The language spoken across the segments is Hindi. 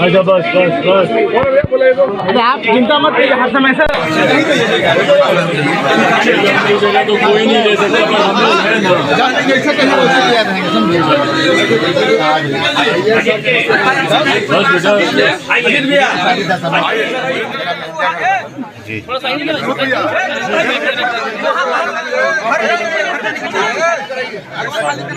अच्छा बस बस बस आप चिंता मत कीजिए, हर समय से तो कोई नहीं ले सकता, पर हम लोग हैं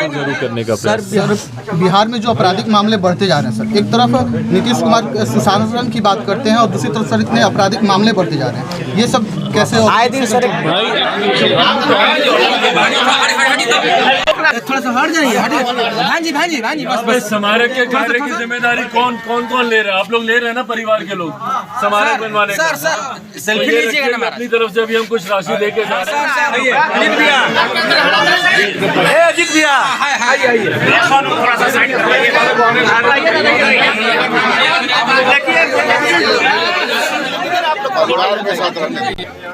जरूर करने का सर। बिहार में जो आपराधिक मामले बढ़ते जा रहे हैं सर, एक तरफ नीतीश कुमार सुशासन की बात करते हैं और दूसरी तरफ सर इतने आपराधिक मामले बढ़ते जा रहे हैं, ये सब कैसे आए दिन सर? थोड़ा सा हट जाइए, भांजी बस स्मारक के कार्य की जिम्मेदारी कौन ले रहा है? आप लोग ले रहे हैं ना, परिवार के लोग स्मारक बनवाने। सर सेल्फी लीजिएगा ना अपनी तरफ से अभी हम कुछ राशि देके जा रहे हैं। अजीत भैया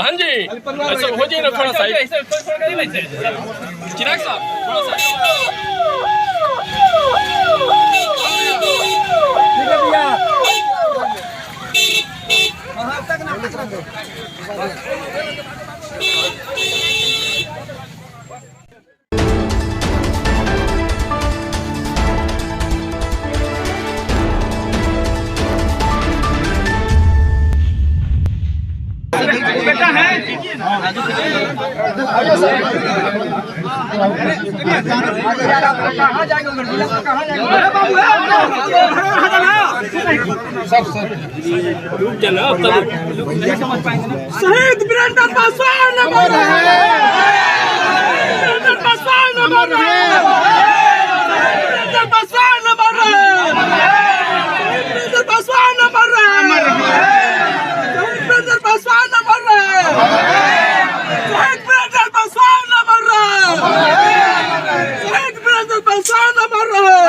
हाँ जी, ऐसा हो जाए ना, थोड़ा साइड चिराग साहब थोड़ा सा। बेटा है कहाँ जाएंगे? शहीद वीरेंद्र पासवान अमर रहे, वीरेंद्र पासवान अमर रहे, वीरेंद्र पासवान अमर रहे, वीरेंद्र पासवान अमर रहे, वीरेंद्र पासवान अमर रहे, शहीद वीरेंद्र पासवान अमर रहे, शहीद वीरेंद्र पासवान अमर रहे,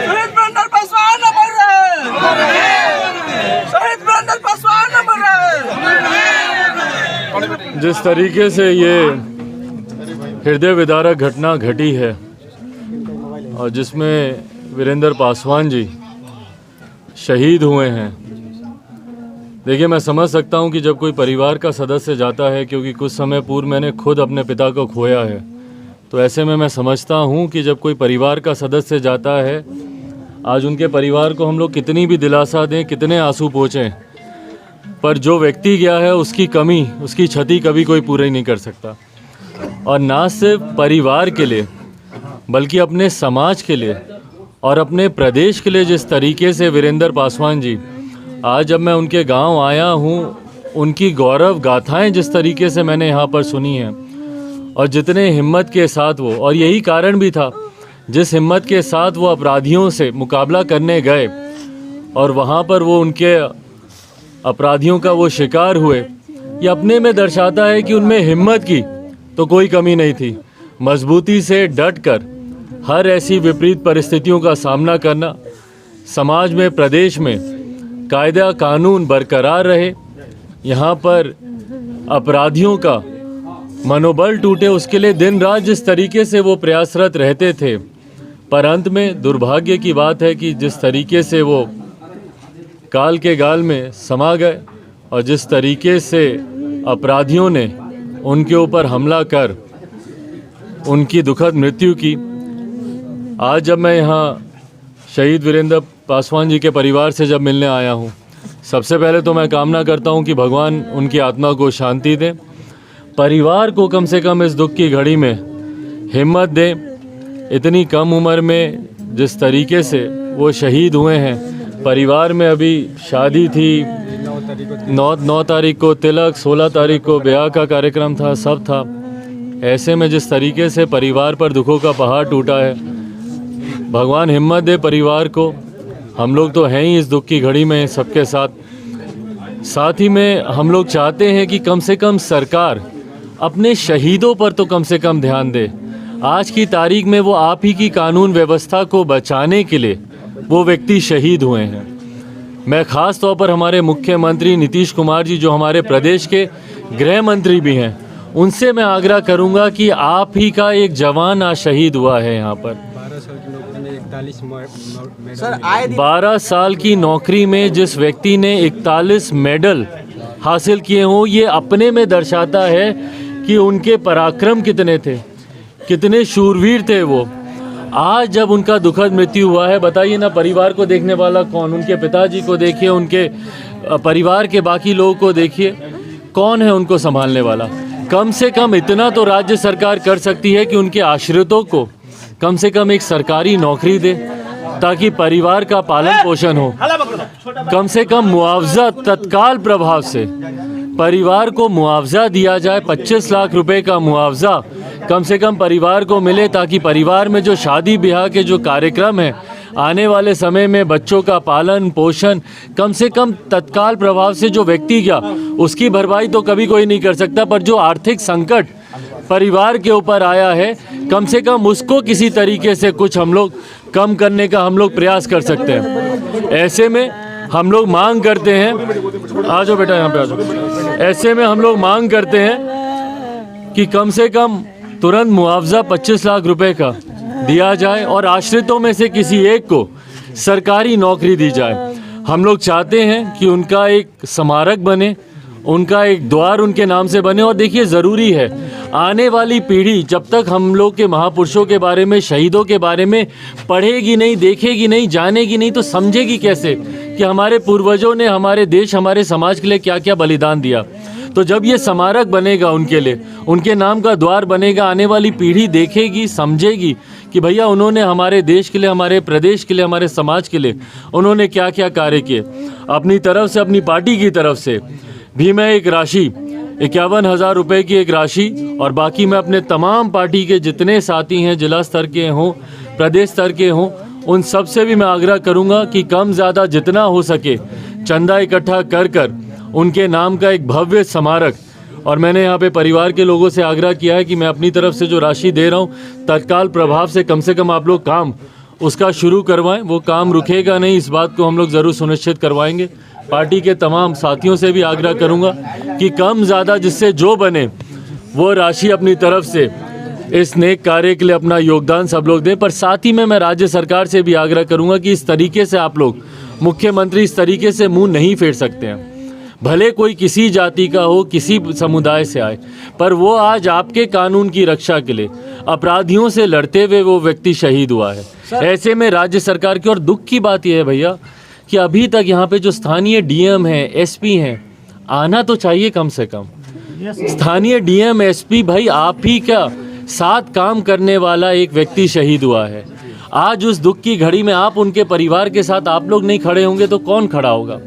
शहीद वीरेंद्र पासवान अमर रहे, शहीद वीरेंद्र पासवान अमर रहे। जिस तरीके से ये हृदय विदारक घटना घटी है और जिसमें वीरेंद्र पासवान जी शहीद हुए हैं, देखिए मैं समझ सकता हूं कि जब कोई परिवार का सदस्य जाता है, क्योंकि कुछ समय पूर्व मैंने खुद अपने पिता को खोया है, तो ऐसे में मैं समझता हूं कि जब कोई परिवार का सदस्य जाता है, आज उनके परिवार को हम लोग कितनी भी दिलासा दें, कितने आंसू पोंछें, पर जो व्यक्ति गया है उसकी कमी, उसकी क्षति कभी कोई पूरी नहीं कर सकता। और ना सिर्फ परिवार के लिए बल्कि अपने समाज के लिए और अपने प्रदेश के लिए जिस तरीके से वीरेंद्र पासवान जी, आज जब मैं उनके गांव आया हूं, उनकी गौरव गाथाएं जिस तरीके से मैंने यहां पर सुनी हैं और जितने हिम्मत के साथ वो, और यही कारण भी था जिस हिम्मत के साथ वो अपराधियों से मुकाबला करने गए और वहां पर वो उनके अपराधियों का वो शिकार हुए, ये अपने में दर्शाता है कि उनमें हिम्मत की तो कोई कमी नहीं थी। मजबूती से डटकर हर ऐसी विपरीत परिस्थितियों का सामना करना, समाज में, प्रदेश में कायदा कानून बरकरार रहे, यहाँ पर अपराधियों का मनोबल टूटे, उसके लिए दिन रात जिस तरीके से वो प्रयासरत रहते थे, पर अंत में दुर्भाग्य की बात है कि जिस तरीके से वो काल के गाल में समा गए और जिस तरीके से अपराधियों ने उनके ऊपर हमला कर उनकी दुखद मृत्यु की। आज जब मैं यहाँ शहीद वीरेंद्र पासवान जी के परिवार से जब मिलने आया हूँ, सबसे पहले तो मैं कामना करता हूँ कि भगवान उनकी आत्मा को शांति दे, परिवार को कम से कम इस दुख की घड़ी में हिम्मत दे। इतनी कम उम्र में जिस तरीके से वो शहीद हुए हैं, परिवार में अभी शादी थी, 9 तारीख को तिलक, 16 तारीख को ब्याह का कार्यक्रम था, सब था। ऐसे में जिस तरीके से परिवार पर दुखों का पहाड़ टूटा है, भगवान हिम्मत दे परिवार को। हम लोग तो हैं ही इस दुख की घड़ी में सबके साथ। साथ ही में हम लोग चाहते हैं कि कम से कम सरकार अपने शहीदों पर तो कम से कम ध्यान दे। आज की तारीख में वो आप ही की कानून व्यवस्था को बचाने के लिए वो व्यक्ति शहीद हुए हैं। मैं ख़ास तौर पर हमारे मुख्यमंत्री नीतीश कुमार जी, जो हमारे प्रदेश के गृह मंत्री भी हैं, उनसे मैं आग्रह करूंगा कि आप ही का एक जवान आज शहीद हुआ है यहाँ पर। 41 मेडल सर आए दिन 12 साल की नौकरी में जिस व्यक्ति ने 41 मेडल हासिल किए हों, ये अपने में दर्शाता है कि उनके पराक्रम कितने थे, कितने शूरवीर थे वो। आज जब उनका दुखद मृत्यु हुआ है, बताइए ना परिवार को देखने वाला कौन? उनके पिताजी को देखिए, उनके परिवार के बाकी लोगों को देखिए, कौन है उनको संभालने वाला? कम से कम इतना तो राज्य सरकार कर सकती है कि उनके आश्रितों को कम से कम एक सरकारी नौकरी दे ताकि परिवार का पालन पोषण हो। कम से कम मुआवजा तत्काल प्रभाव से परिवार को मुआवजा दिया जाए, 25 लाख रुपए का मुआवजा कम से कम परिवार को मिले ताकि परिवार में जो शादी ब्याह के जो कार्यक्रम है, आने वाले समय में बच्चों का पालन पोषण कम से कम तत्काल प्रभाव से जो व्यक्ति गया उसकी भरपाई तो कभी कोई नहीं कर सकता, पर जो आर्थिक संकट परिवार के ऊपर आया है कम से कम उसको किसी तरीके से कुछ हम लोग कम करने का हम लोग प्रयास कर सकते हैं। ऐसे में हम लोग मांग करते हैं, आ जाओ बेटा यहाँ पे आ जाओ। ऐसे में हम लोग मांग करते हैं कि कम से कम तुरंत मुआवजा 25 लाख रुपए का दिया जाए और आश्रितों में से किसी एक को सरकारी नौकरी दी जाए। हम लोग चाहते हैं कि उनका एक स्मारक बने, उनका एक द्वार उनके नाम से बने। और देखिए ज़रूरी है, आने वाली पीढ़ी जब तक हम लोग के महापुरुषों के बारे में, शहीदों के बारे में पढ़ेगी नहीं, देखेगी नहीं, जानेगी नहीं, तो समझेगी कैसे कि हमारे पूर्वजों ने हमारे देश, हमारे समाज के लिए क्या क्या बलिदान दिया। तो जब ये स्मारक बनेगा उनके लिए, उनके नाम का द्वार बनेगा, आने वाली पीढ़ी देखेगी, समझेगी कि भैया उन्होंने हमारे देश के लिए, हमारे प्रदेश के लिए, हमारे समाज के लिए उन्होंने क्या क्या कार्य किए। अपनी तरफ से, अपनी पार्टी की तरफ से भी मैं एक राशि 51,000 रुपये की एक राशि, और बाकी मैं अपने तमाम पार्टी के जितने साथी हैं, जिला स्तर के हों, प्रदेश स्तर के हों, उन सब से भी मैं आग्रह करूंगा कि कम ज़्यादा जितना हो सके चंदा इकट्ठा कर कर उनके नाम का एक भव्य स्मारक। और मैंने यहाँ पे परिवार के लोगों से आग्रह किया है कि मैं अपनी तरफ से जो राशि दे रहा हूँ तत्काल प्रभाव से कम आप लोग काम उसका शुरू करवाएं। वो काम रुकेगा नहीं, इस बात को हम लोग ज़रूर सुनिश्चित करवाएंगे। पार्टी के तमाम साथियों से भी आग्रह करूंगा कि कम ज़्यादा जिससे जो बने वो राशि अपनी तरफ से इस नेक कार्य के लिए अपना योगदान सब लोग दें। पर साथ ही में मैं राज्य सरकार से भी आग्रह करूंगा कि इस तरीके से आप लोग, मुख्यमंत्री इस तरीके से मुंह नहीं फेर सकते हैं। भले कोई किसी जाति का हो, किसी समुदाय से आए, पर वो आज आपके कानून की रक्षा के लिए अपराधियों से लड़ते हुए वो व्यक्ति शहीद हुआ है। ऐसे में राज्य सरकार की, और दुख की बात यह है भैया कि अभी तक यहाँ पे जो स्थानीय डीएम हैं, एसपी हैं, आना तो चाहिए कम से कम। स्थानीय डीएम एसपी, भाई आप ही क्या, 7 काम करने वाला एक व्यक्ति शहीद हुआ है। आज उस दुख की घड़ी में आप उनके परिवार के साथ आप लोग नहीं खड़े होंगे तो कौन खड़ा होगा?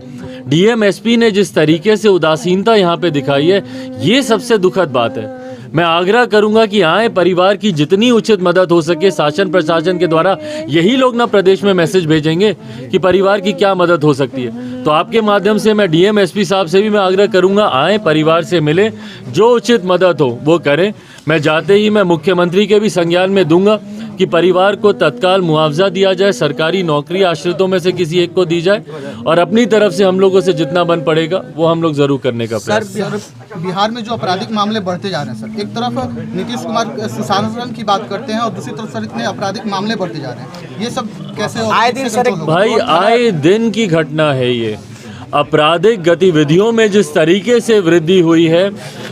डीएम एसपी ने जिस तरीके से उदासीनता यहाँ पे दिखाई है, ये सबसे दुखद बात है। मैं आग्रह करूंगा कि आए, परिवार की जितनी उचित मदद हो सके शासन प्रशासन के द्वारा, यही लोग ना प्रदेश में मैसेज भेजेंगे कि परिवार की क्या मदद हो सकती है। तो आपके माध्यम से मैं डीएम एसपी साहब से भी मैं आग्रह करूंगा, आए, परिवार से मिले, जो उचित मदद हो वो करें। मैं जाते ही मैं मुख्यमंत्री के भी संज्ञान में दूंगा कि परिवार को तत्काल मुआवजा दिया जाए, सरकारी नौकरी आश्रितों में से किसी एक को दी जाए, और अपनी तरफ से हम लोगों से जितना बन पड़ेगा वो हम लोग जरूर करने का प्रयास। बिहार में जो आपराधिक मामले बढ़ते जा रहे हैं सर, एक तरफ नीतीश कुमार सुशासन की बात करते हैं और दूसरी तरफ सर इतने आपराधिक मामले बढ़ते जा रहे हैं, ये सब कैसे आए दिन सर भाई आए दिन की घटना है ये। आपराधिक गतिविधियों में जिस तरीके से वृद्धि हुई है,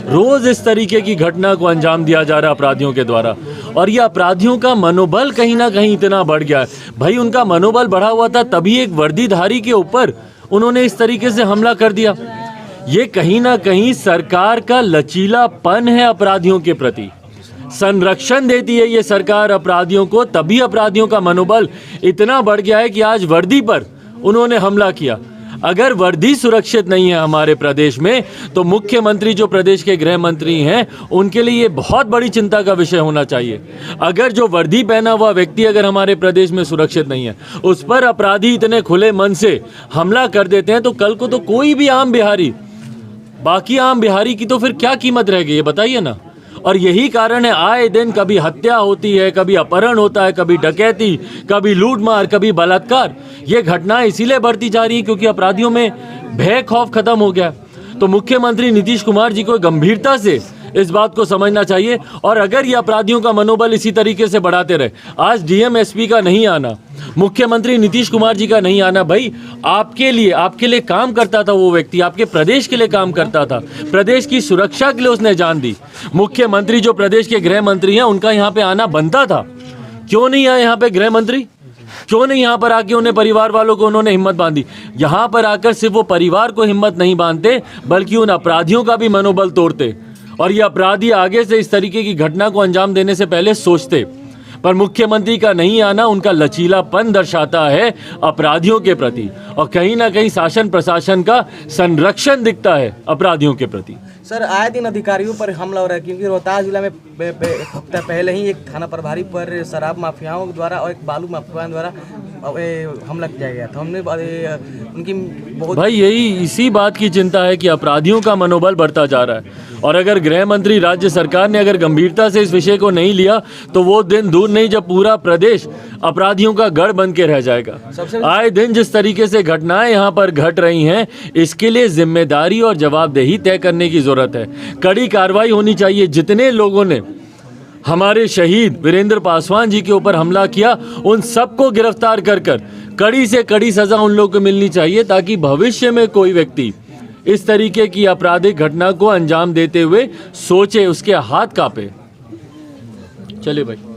रोज इस तरीके की घटना को अंजाम दिया जा रहा है अपराधियों के द्वारा, और ये अपराधियों का मनोबल कहीं ना कहीं इतना बढ़ गया है। भाई उनका मनोबल बढ़ा हुआ था तभी एक वर्दीधारी के ऊपर उन्होंने इस तरीके से हमला कर दिया। ये कहीं ना कहीं सरकार का लचीलापन है अपराधियों के प्रति, संरक्षण देती है ये सरकार अपराधियों को, तभी अपराधियों का मनोबल इतना बढ़ गया है कि आज वर्दी पर उन्होंने हमला किया। अगर वर्दी सुरक्षित नहीं है हमारे प्रदेश में तो मुख्यमंत्री जो प्रदेश के गृह मंत्री हैं उनके लिए ये बहुत बड़ी चिंता का विषय होना चाहिए। अगर जो वर्दी पहना हुआ व्यक्ति अगर हमारे प्रदेश में सुरक्षित नहीं है, उस पर अपराधी इतने खुले मन से हमला कर देते हैं, तो कल को तो कोई भी आम बिहारी, बाकी आम बिहारी की तो फिर क्या कीमत रह गई, ये बताइए ना। और यही कारण है आए दिन कभी हत्या होती है, कभी अपहरण होता है, कभी डकैती, कभी लूटमार, कभी बलात्कार। ये घटनाएं इसीलिए बढ़ती जा रही हैं क्योंकि अपराधियों में भय खौफ खत्म हो गया। तो मुख्यमंत्री नीतीश कुमार जी को गंभीरता से इस बात को समझना चाहिए। और अगर ये अपराधियों का मनोबल इसी तरीके से बढ़ाते रहे, आज डीएम एसपी का नहीं आना, मुख्यमंत्री नीतीश कुमार जी का नहीं आना, भाई आपके लिए काम करता था वो व्यक्ति, आपके प्रदेश के लिए काम करता था, प्रदेश की सुरक्षा के लिए उसने जान दी। मुख्यमंत्री जो प्रदेश के गृह मंत्री हैं, उनका यहाँ पे आना बनता था। क्यों नहीं आए यहाँ पे गृह मंत्री? क्यों नहीं यहाँ पर आके उन्हें परिवार वालों को उन्होंने हिम्मत बांधी? यहाँ पर आकर सिर्फ वो परिवार को हिम्मत नहीं बांधते, बल्कि उन अपराधियों का भी मनोबल तोड़ते। और ये अपराधी आगे से इस तरीके की घटना को अंजाम देने से पहले सोचते। पर मुख्यमंत्री का नहीं आना उनका लचीलापन दर्शाता है अपराधियों के प्रति, और कहीं ना कहीं शासन प्रशासन का संरक्षण दिखता है अपराधियों के प्रति। सर, आए दिन अधिकारियों पर हमला हो रहा है, क्योंकि रोहतास जिला में एक हफ्ता पहले ही एक थाना प्रभारी पर शराब माफियाओं द्वारा और एक बालू माफियाओं द्वारा हमला किया गया था। हमने उनकी बहुत भाई यही इसी बात की चिंता है कि अपराधियों का मनोबल बढ़ता जा रहा है। और अगर गृह मंत्री, राज्य सरकार ने अगर गंभीरता से इस विषय को नहीं लिया तो वो दिन दूर नहीं जब पूरा प्रदेश अपराधियों का गढ़ बन के रह जाएगा। आए दिन जिस तरीके से घटनाएं यहाँ पर घट रही हैं, इसके लिए जिम्मेदारी और जवाबदेही तय करने की जरूरत है। कड़ी कार्रवाई होनी चाहिए। जितने लोगों ने हमारे शहीद वीरेंद्र पासवान जी के ऊपर हमला किया, उन सबको गिरफ्तार कर कड़ी से कड़ी सजा उन लोगों को मिलनी चाहिए, ताकि भविष्य में कोई व्यक्ति इस तरीके की आपराधिक घटना को अंजाम देते हुए सोचे, उसके हाथ कांपे। चलिए भाई।